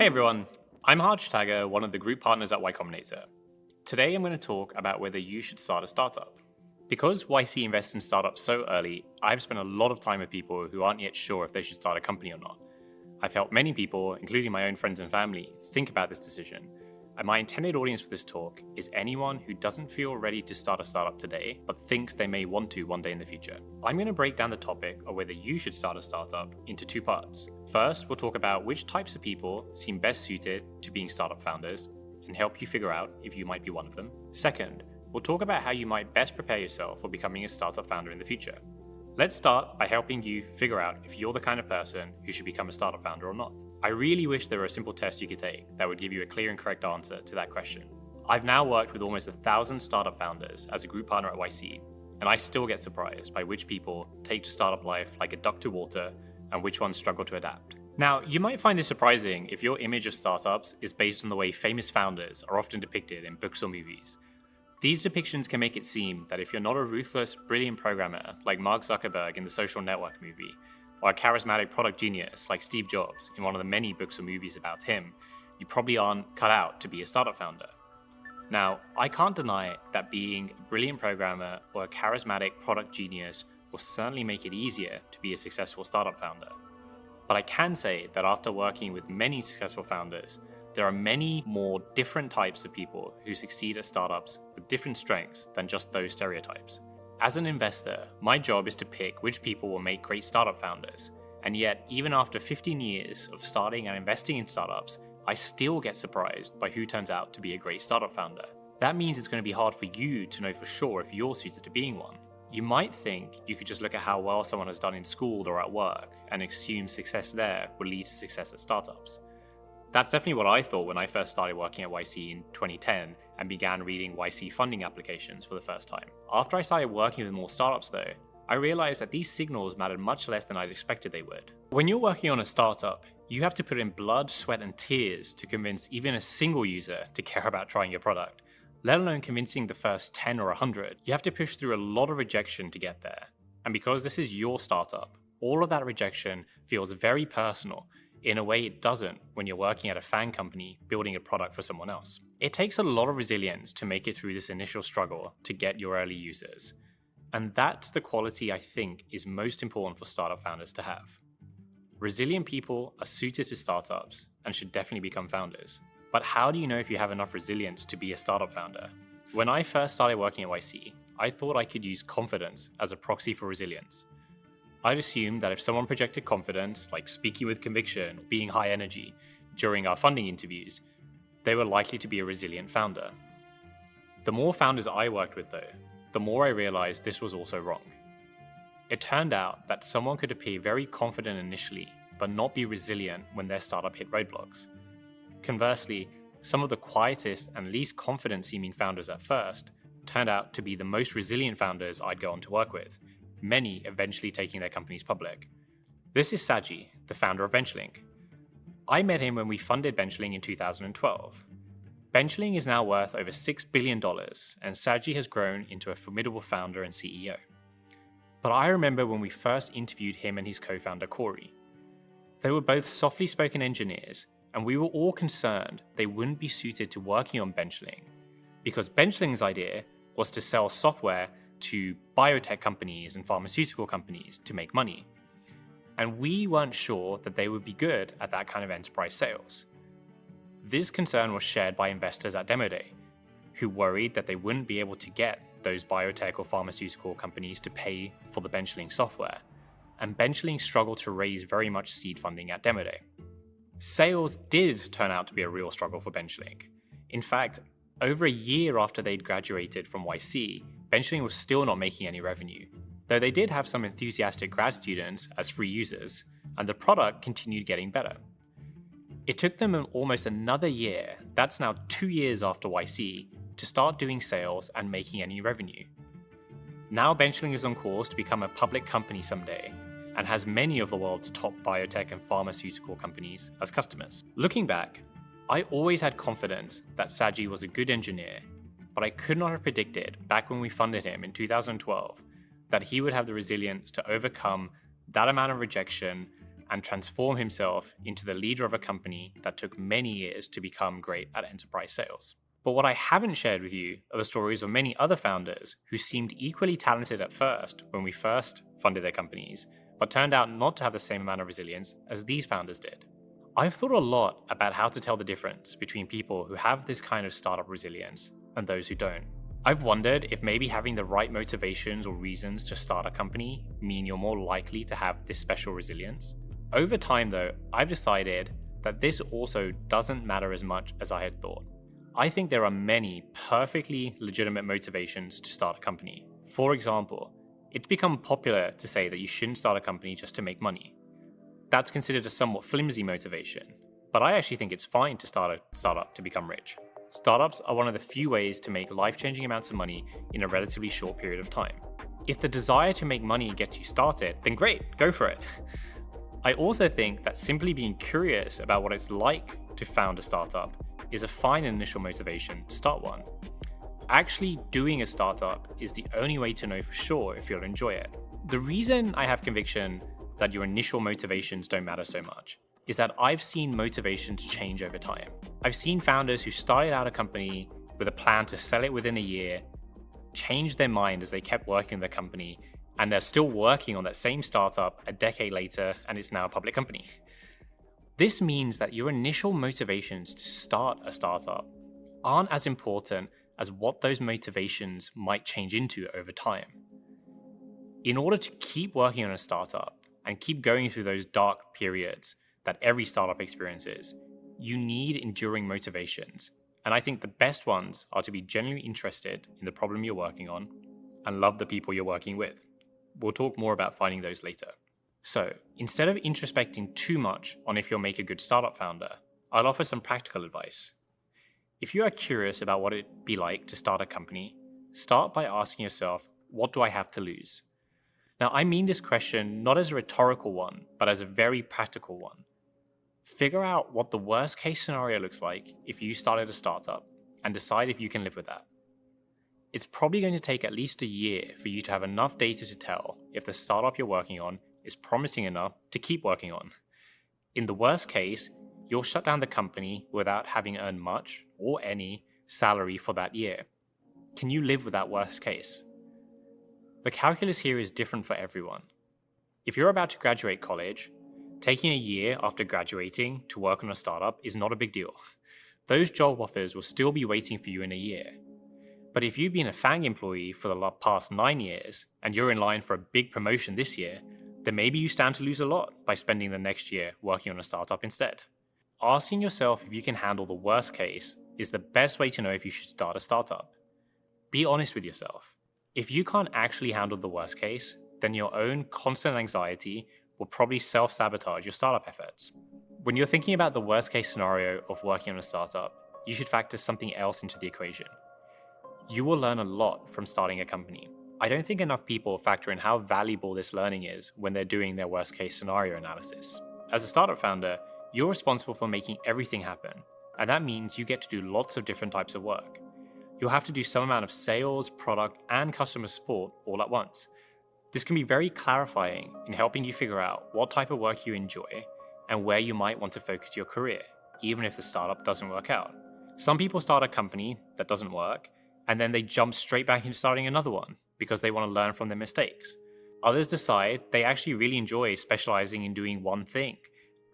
Hey everyone, I'm Harj Tagger, one of the group partners at Y Combinator. Today I'm going to talk about whether you should start a startup. Because YC invests in startups so early, I've spent a lot of time with people who aren't yet sure if they should start a company or not. I've helped many people, including my own friends and family, think about this decision. And my intended audience for this talk is anyone who doesn't feel ready to start a startup today, but thinks they may want to one day in the future. I'm going to break down the topic of whether you should start a startup into two parts. First, we'll talk about which types of people seem best suited to being startup founders and help you figure out if you might be one of them. Second, we'll talk about how you might best prepare yourself for becoming a startup founder in the future. Let's start by helping you figure out if you're the kind of person who should become a startup founder or not. I really wish there were a simple test you could take that would give you a clear and correct answer to that question. I've now worked with almost 1,000 startup founders as a group partner at YC, and I still get surprised by which people take to startup life like a duck to water and which ones struggle to adapt. Now, you might find this surprising if your image of startups is based on the way famous founders are often depicted in books or movies. These depictions can make it seem that if you're not a ruthless, brilliant programmer like Mark Zuckerberg in the Social Network movie, or a charismatic product genius like Steve Jobs in one of the many books or movies about him, you probably aren't cut out to be a startup founder. Now, I can't deny that being a brilliant programmer or a charismatic product genius will certainly make it easier to be a successful startup founder. But I can say that after working with many successful founders, there are many more different types of people who succeed at startups with different strengths than just those stereotypes. As an investor, my job is to pick which people will make great startup founders. And yet, even after 15 years of starting and investing in startups, I still get surprised by who turns out to be a great startup founder. That means it's going to be hard for you to know for sure if you're suited to being one. You might think you could just look at how well someone has done in school or at work and assume success there will lead to success at startups. That's definitely what I thought when I first started working at YC in 2010 and began reading YC funding applications for the first time. After I started working with more startups though, I realized that these signals mattered much less than I'd expected they would. When you're working on a startup, you have to put in blood, sweat, and tears to convince even a single user to care about trying your product, let alone convincing the first 10 or 100. You have to push through a lot of rejection to get there. And because this is your startup, all of that rejection feels very personal in a way it doesn't when you're working at a fan company building a product for someone else. It takes a lot of resilience to make it through this initial struggle to get your early users. And that's the quality I think is most important for startup founders to have. Resilient people are suited to startups and should definitely become founders. But how do you know if you have enough resilience to be a startup founder? When I first started working at YC, I thought I could use confidence as a proxy for resilience. I'd assumed that if someone projected confidence, like speaking with conviction or being high energy, during our funding interviews, they were likely to be a resilient founder. The more founders I worked with though, the more I realized this was also wrong. It turned out that someone could appear very confident initially, but not be resilient when their startup hit roadblocks. Conversely, some of the quietest and least confident seeming founders at first turned out to be the most resilient founders I'd go on to work with, many eventually taking their companies public. This is Saji, the founder of Benchling. I met him when we funded Benchling in 2012. Benchling is now worth over $6 billion, and Saji has grown into a formidable founder and CEO. But I remember when we first interviewed him and his co-founder Corey. They were both softly spoken engineers, and we were all concerned they wouldn't be suited to working on Benchling, because Benchling's idea was to sell software to biotech companies and pharmaceutical companies to make money. And we weren't sure that they would be good at that kind of enterprise sales. This concern was shared by investors at Demo Day, who worried that they wouldn't be able to get those biotech or pharmaceutical companies to pay for the Benchling software, and Benchling struggled to raise very much seed funding at Demo Day. Sales did turn out to be a real struggle for Benchling. In fact, over a year after they'd graduated from YC, Benchling was still not making any revenue, though they did have some enthusiastic grad students as free users, and the product continued getting better. It took them almost another year, that's now 2 years after YC, to start doing sales and making any revenue. Now Benchling is on course to become a public company someday, and has many of the world's top biotech and pharmaceutical companies as customers. Looking back, I always had confidence that Saji was a good engineer, but I could not have predicted back when we funded him in 2012 that he would have the resilience to overcome that amount of rejection and transform himself into the leader of a company that took many years to become great at enterprise sales. But what I haven't shared with you are the stories of many other founders who seemed equally talented at first when we first funded their companies, but turned out not to have the same amount of resilience as these founders did. I've thought a lot about how to tell the difference between people who have this kind of startup resilience and those who don't. I've wondered if maybe having the right motivations or reasons to start a company mean you're more likely to have this special resilience. Over time though, I've decided that this also doesn't matter as much as I had thought. I think there are many perfectly legitimate motivations to start a company. For example, it's become popular to say that you shouldn't start a company just to make money. That's considered a somewhat flimsy motivation, but I actually think it's fine to start a startup to become rich. Startups are one of the few ways to make life-changing amounts of money in a relatively short period of time. If the desire to make money gets you started, then great, go for it. I also think that simply being curious about what it's like to found a startup is a fine initial motivation to start one. Actually doing a startup is the only way to know for sure if you'll enjoy it. The reason I have conviction that your initial motivations don't matter so much is that I've seen motivations change over time. I've seen founders who started out a company with a plan to sell it within a year, change their mind as they kept working in the company, and they're still working on that same startup a decade later, and it's now a public company. This means that your initial motivations to start a startup aren't as important as what those motivations might change into over time. In order to keep working on a startup and keep going through those dark periods that every startup experiences, you need enduring motivations. And I think the best ones are to be genuinely interested in the problem you're working on and love the people you're working with. We'll talk more about finding those later. So instead of introspecting too much on if you'll make a good startup founder, I'll offer some practical advice. If you are curious about what it'd be like to start a company, start by asking yourself, what do I have to lose? Now, I mean this question not as a rhetorical one, but as a very practical one. Figure out what the worst case scenario looks like if you started a startup and decide if you can live with that. It's probably going to take at least a year for you to have enough data to tell if the startup you're working on is promising enough to keep working on. In the worst case, you'll shut down the company without having earned much or any salary for that year. Can you live with that worst case? The calculus here is different for everyone. If you're about to graduate college, taking a year after graduating to work on a startup is not a big deal. Those job offers will still be waiting for you in a year. But if you've been a FANG employee for the past 9 years and you're in line for a big promotion this year, then maybe you stand to lose a lot by spending the next year working on a startup instead. Asking yourself if you can handle the worst case is the best way to know if you should start a startup. Be honest with yourself. If you can't actually handle the worst case, then your own constant anxiety will probably self-sabotage your startup efforts. When you're thinking about the worst case scenario of working on a startup, you should factor something else into the equation. You will learn a lot from starting a company. I don't think enough people factor in how valuable this learning is when they're doing their worst case scenario analysis. As a startup founder, you're responsible for making everything happen, and that means you get to do lots of different types of work. You'll have to do some amount of sales, product, and customer support all at once. This can be very clarifying in helping you figure out what type of work you enjoy and where you might want to focus your career, even if the startup doesn't work out. Some people start a company that doesn't work, and then they jump straight back into starting another one because they want to learn from their mistakes. Others decide they actually really enjoy specializing in doing one thing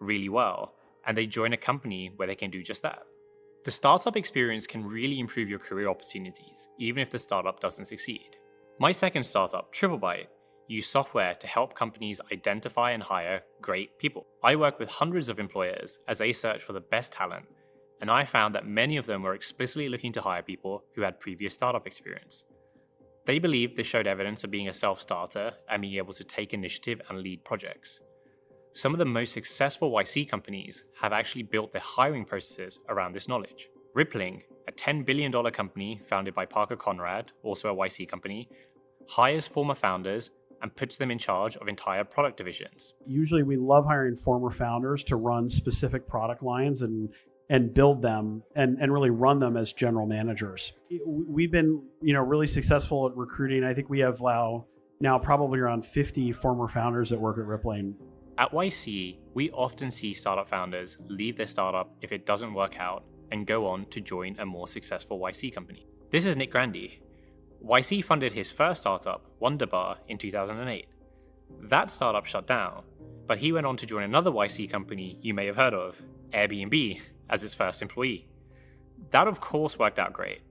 really well, and they join a company where they can do just that. The startup experience can really improve your career opportunities, even if the startup doesn't succeed. My second startup, TripleByte, used software to help companies identify and hire great people. I work with hundreds of employers as they search for the best talent, and I found that many of them were explicitly looking to hire people who had previous startup experience. They believed this showed evidence of being a self-starter and being able to take initiative and lead projects. Some of the most successful YC companies have actually built their hiring processes around this knowledge. Rippling, a $10 billion company founded by Parker Conrad, also a YC company, hires former founders and puts them in charge of entire product divisions. Usually we love hiring former founders to run specific product lines and build them and really run them as general managers. We've been, really successful at recruiting. I think we have now probably around 50 former founders that work at Rippling. At YC, we often see startup founders leave their startup if it doesn't work out and go on to join a more successful YC company. This is Nick Grandy. YC funded his first startup, Wonderbar, in 2008. That startup shut down, but he went on to join another YC company you may have heard of, Airbnb, as its first employee. That of course worked out great,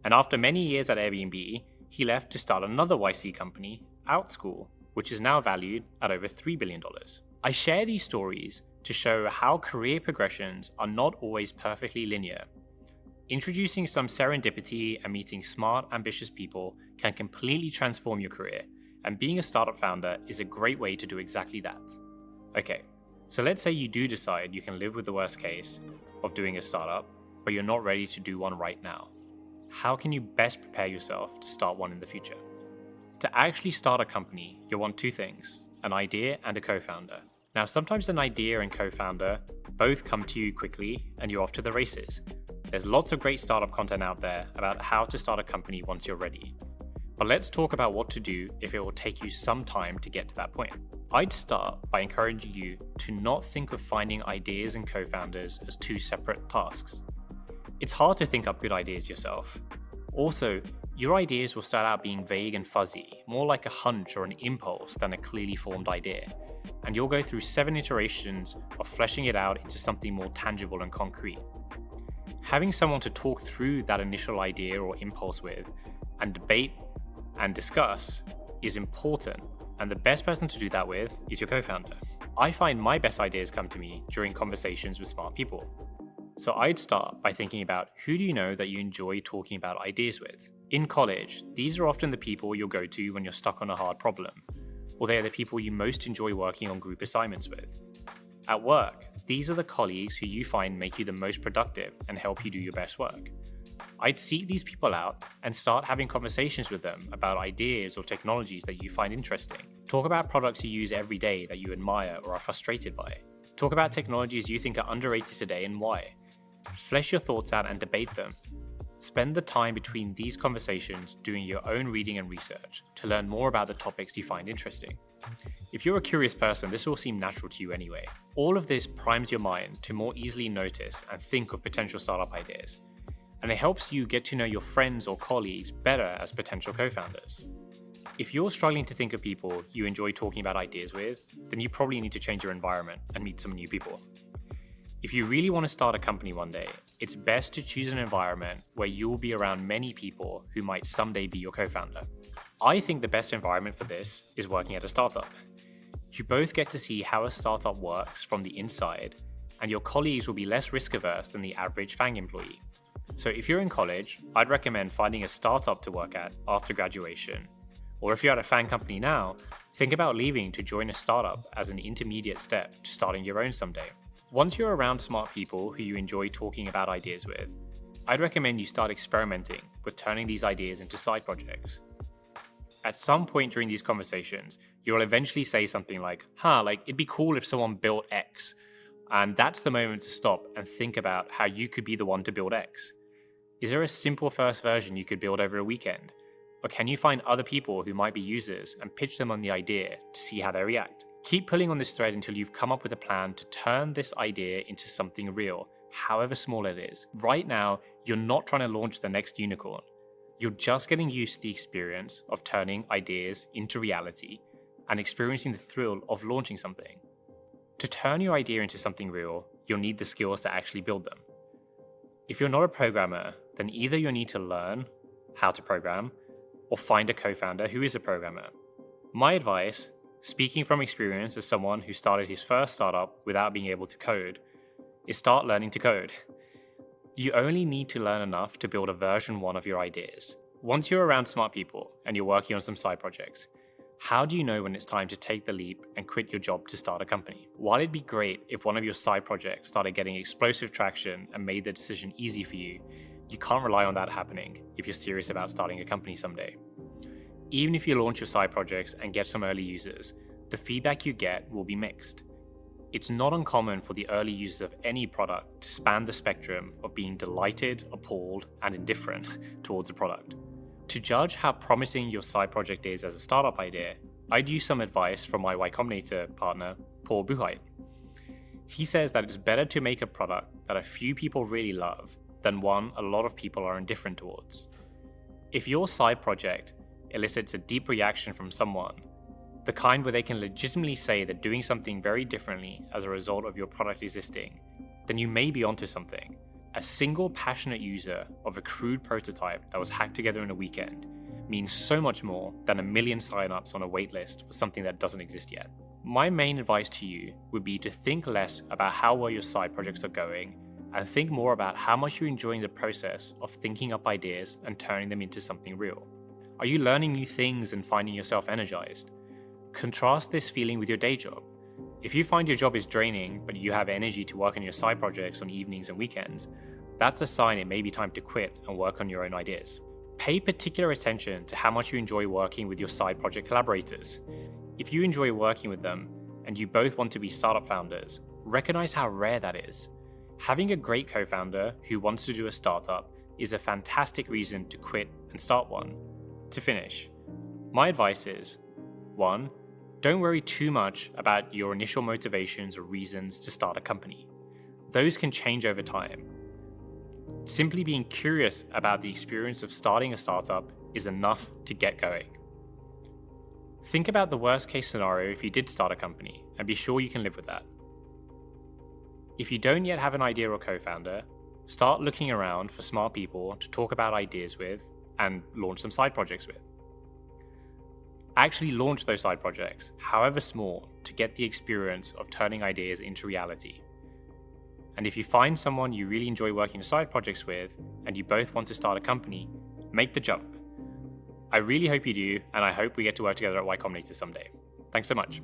and after many years at Airbnb, he left to start another YC company, Outschool, which is now valued at over $3 billion. I share these stories to show how career progressions are not always perfectly linear. Introducing some serendipity and meeting smart, ambitious people can completely transform your career, and being a startup founder is a great way to do exactly that. Okay, so let's say you do decide you can live with the worst case of doing a startup, but you're not ready to do one right now. How can you best prepare yourself to start one in the future? To actually start a company, you'll want two things, an idea and a co-founder. Now, sometimes an idea and co-founder both come to you quickly and you're off to the races. There's lots of great startup content out there about how to start a company once you're ready. But let's talk about what to do if it will take you some time to get to that point. I'd start by encouraging you to not think of finding ideas and co-founders as two separate tasks. It's hard to think up good ideas yourself. Also, your ideas will start out being vague and fuzzy, more like a hunch or an impulse than a clearly formed idea. And you'll go through 7 iterations of fleshing it out into something more tangible and concrete. Having someone to talk through that initial idea or impulse with, and debate and discuss, is important, and the best person to do that with is your co-founder. I find my best ideas come to me during conversations with smart people. So I'd start by thinking about who do you know that you enjoy talking about ideas with. In college, these are often the people you'll go to when you're stuck on a hard problem, or they are the people you most enjoy working on group assignments with. At work, these are the colleagues who you find make you the most productive and help you do your best work. I'd seek these people out and start having conversations with them about ideas or technologies that you find interesting. Talk about products you use every day that you admire or are frustrated by. Talk about technologies you think are underrated today and why. Flesh your thoughts out and debate them. Spend the time between these conversations doing your own reading and research to learn more about the topics you find interesting. If you're a curious person, this will seem natural to you anyway. All of this primes your mind to more easily notice and think of potential startup ideas, and it helps you get to know your friends or colleagues better as potential co-founders. If you're struggling to think of people you enjoy talking about ideas with, then you probably need to change your environment and meet some new people. If you really want to start a company one day, it's best to choose an environment where you will be around many people who might someday be your co-founder. I think the best environment for this is working at a startup. You both get to see how a startup works from the inside, and your colleagues will be less risk-averse than the average FANG employee. So if you're in college, I'd recommend finding a startup to work at after graduation. Or if you're at a FANG company now, think about leaving to join a startup as an intermediate step to starting your own someday. Once you're around smart people who you enjoy talking about ideas with, I'd recommend you start experimenting with turning these ideas into side projects. At some point during these conversations, you'll eventually say something like, it'd be cool if someone built X. And that's the moment to stop and think about how you could be the one to build X. Is there a simple first version you could build over a weekend? Or can you find other people who might be users and pitch them on the idea to see how they react? Keep pulling on this thread until you've come up with a plan to turn this idea into something real, however small it is. Right now, you're not trying to launch the next unicorn. You're just getting used to the experience of turning ideas into reality and experiencing the thrill of launching something. To turn your idea into something real, you'll need the skills to actually build them. If you're not a programmer, then either you'll need to learn how to program or find a co-founder who is a programmer. My advice, speaking from experience as someone who started his first startup without being able to code, is start learning to code. You only need to learn enough to build a version 1 of your ideas. Once you're around smart people and you're working on some side projects, how do you know when it's time to take the leap and quit your job to start a company? While it'd be great if one of your side projects started getting explosive traction and made the decision easy for you, you can't rely on that happening if you're serious about starting a company someday. Even if you launch your side projects and get some early users, the feedback you get will be mixed. It's not uncommon for the early users of any product to span the spectrum of being delighted, appalled, and indifferent towards a product. To judge how promising your side project is as a startup idea, I'd use some advice from my Y Combinator partner, Paul Buchheit. He says that it's better to make a product that a few people really love than one a lot of people are indifferent towards. If your side project elicits a deep reaction from someone, the kind where they can legitimately say they're doing something very differently as a result of your product existing, then you may be onto something. A single passionate user of a crude prototype that was hacked together in a weekend means so much more than a million signups on a waitlist for something that doesn't exist yet. My main advice to you would be to think less about how well your side projects are going and think more about how much you're enjoying the process of thinking up ideas and turning them into something real. Are you learning new things and finding yourself energized? Contrast this feeling with your day job. If you find your job is draining, but you have energy to work on your side projects on evenings and weekends, that's a sign it may be time to quit and work on your own ideas. Pay particular attention to how much you enjoy working with your side project collaborators. If you enjoy working with them and you both want to be startup founders, recognize how rare that is. Having a great co-founder who wants to do a startup is a fantastic reason to quit and start one. To finish, my advice is 1. Don't worry too much about your initial motivations or reasons to start a company. Those can change over time. Simply being curious about the experience of starting a startup is enough to get going. Think about the worst case scenario if you did start a company and be sure you can live with that. If you don't yet have an idea or co-founder, start looking around for smart people to talk about ideas with and launch some side projects with. Actually launch those side projects, however small, to get the experience of turning ideas into reality. And if you find someone you really enjoy working on side projects with, and you both want to start a company, make the jump. I really hope you do, and I hope we get to work together at Y Combinator someday. Thanks so much.